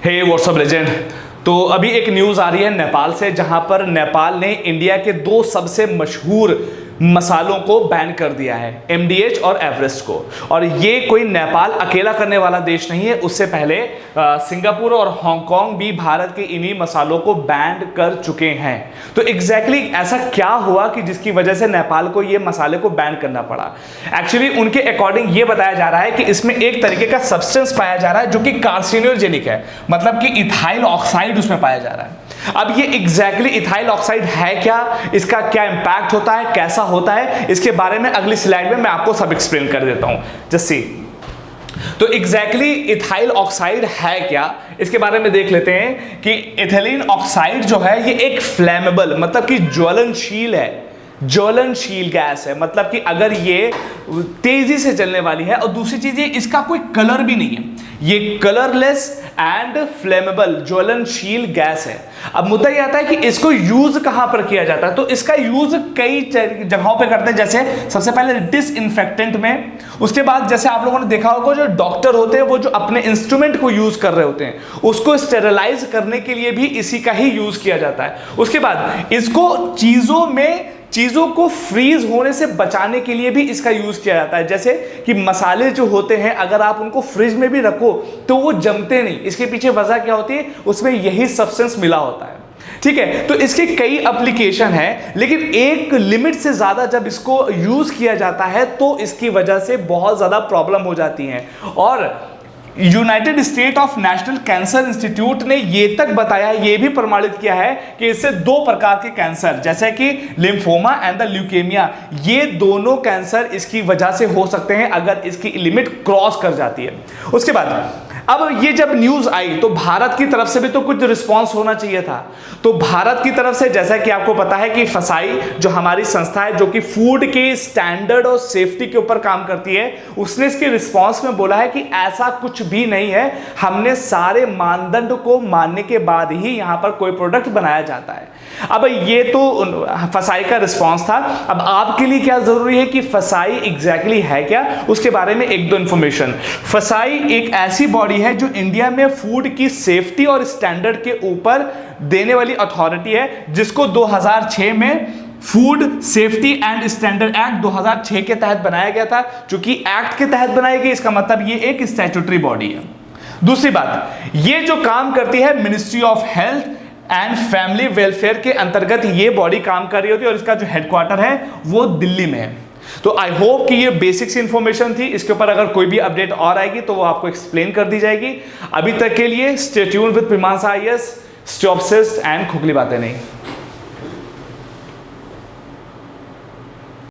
हे WhatsApp legend. तो अभी एक न्यूज़ आ रही है नेपाल से, जहां पर नेपाल ने इंडिया के दो सबसे मशहूर मसालों को बैन कर दिया है, MDH और एवरेस्ट को। और ये कोई नेपाल अकेला करने वाला देश नहीं है, उससे पहले सिंगापुर और हांगकांग भी भारत के इन्हीं मसालों को बैन कर चुके हैं। तो एग्जैक्टली ऐसा क्या हुआ कि जिसकी वजह से नेपाल को ये मसाले को बैन करना पड़ा? एक्चुअली उनके अकॉर्डिंग ये बताया जा रहा है कि इसमें एक तरीके का सब्सटेंस पाया जा रहा है जो कि कार्सिनोजेनिक है, मतलब कि इथाइल ऑक्साइड उसमें पाया जा रहा है। अब ये एग्जैक्टली इथाइल ऑक्साइड है क्या, इसका क्या इंपैक्ट होता है, कैसा होता है, इसके बारे में अगली स्लाइड में मैं आपको सब एक्सप्लेन कर देता हूं। Just see. तो एग्जैक्टली इथाइल ऑक्साइड है क्या, इसके बारे में देख लेते हैं कि इथिलीन ऑक्साइड जो है ये एक फ्लेमेबल, मतलब कि ज्वलनशील है, ज्वलनशील गैस है, मतलब कि अगर ये तेजी से जलने वाली है। और दूसरी चीज ये इसका कोई कलर भी नहीं है, ये कलरलेस एंड फ्लेमेबल ज्वलनशील गैस है। अब मुद्दा ये आता है कि इसको यूज कहां पर किया जाता है। तो इसका यूज कई जगहों पे करते हैं, जैसे सबसे पहले डिसइंफेक्टेंट में, उसके बाद जैसे आप लोगों ने देखा होगा जो डॉक्टर होते हैं वो जो अपने इंस्ट्रूमेंट को यूज कर रहे होते हैं उसको स्टेरिलाइज करने के लिए भी इसी का ही यूज किया जाता है। उसके बाद इसको चीजों को फ्रीज होने से बचाने के लिए भी इसका यूज किया जाता है। जैसे कि मसाले जो होते हैं अगर आप उनको फ्रिज में भी रखो तो वो जमते नहीं, इसके पीछे वजह क्या होती है, उसमें यही सब्सटेंस मिला होता है। ठीक है, तो इसके कई एप्लीकेशन है, लेकिन एक लिमिट से ज्यादा जब इसको यूज किया जाता है तो इसकी वजह से बहुत ज्यादा प्रॉब्लम हो जाती है। और United state of national cancer institute ने ये तक बताया, ये भी प्रमाणित किया है कि इससे दो प्रकार के कैंसर, जैसे कि लिम्फोमा एंड द ल्यूकेमिया, ये दोनों कैंसर इसकी वजह से हो सकते हैं अगर इसकी लिमिट क्रॉस कर जाती है। उसके बाद अब ये जब न्यूज आई तो भारत की तरफ से भी तो कुछ रिस्पांस होना चाहिए था। तो भारत की तरफ से जैसा कि आपको पता है कि फसाई जो हमारी संस्था है जो कि फूड के स्टैंडर्ड और सेफ्टी के ऊपर काम करती है, उसने इसके रिस्पांस में बोला है कि ऐसा कुछ भी नहीं है, हमने सारे मानदंड को मानने के बाद ही यहां पर कोई प्रोडक्ट बनाया जाता है। अब ये तो फसाई का रिस्पांस था। अब आपके लिए क्या जरूरी है कि फसाई एग्जैक्टली है क्या, उसके बारे में एक दो इंफॉर्मेशन। फसाई एक ऐसी बॉडी है जो इंडिया में फूड की सेफ्टी और स्टैंडर्ड के ऊपर देने वाली अथॉरिटी है, जिसको 2006 में food safety and standard act 2006 के तहत बनाया गया था। चूंकि एक्ट के तहत बनाई गई, इसका मतलब ये एक स्टैट्यूटरी बॉडी है। दूसरी बात, ये जो काम करती है ministry of health and family welfare के अंतर्गत ये बॉडी काम कर रही होती है, और इसका जो हेडक्वार्टर है वो दिल्ली में है। तो आई होप कि ये बेसिक्स इंफॉर्मेशन थी, इसके ऊपर अगर कोई भी अपडेट और आएगी तो वो आपको एक्सप्लेन कर दी जाएगी। अभी तक के लिए stay tuned with Premansa IAS, stay obsessed and खोखली बातें नहीं।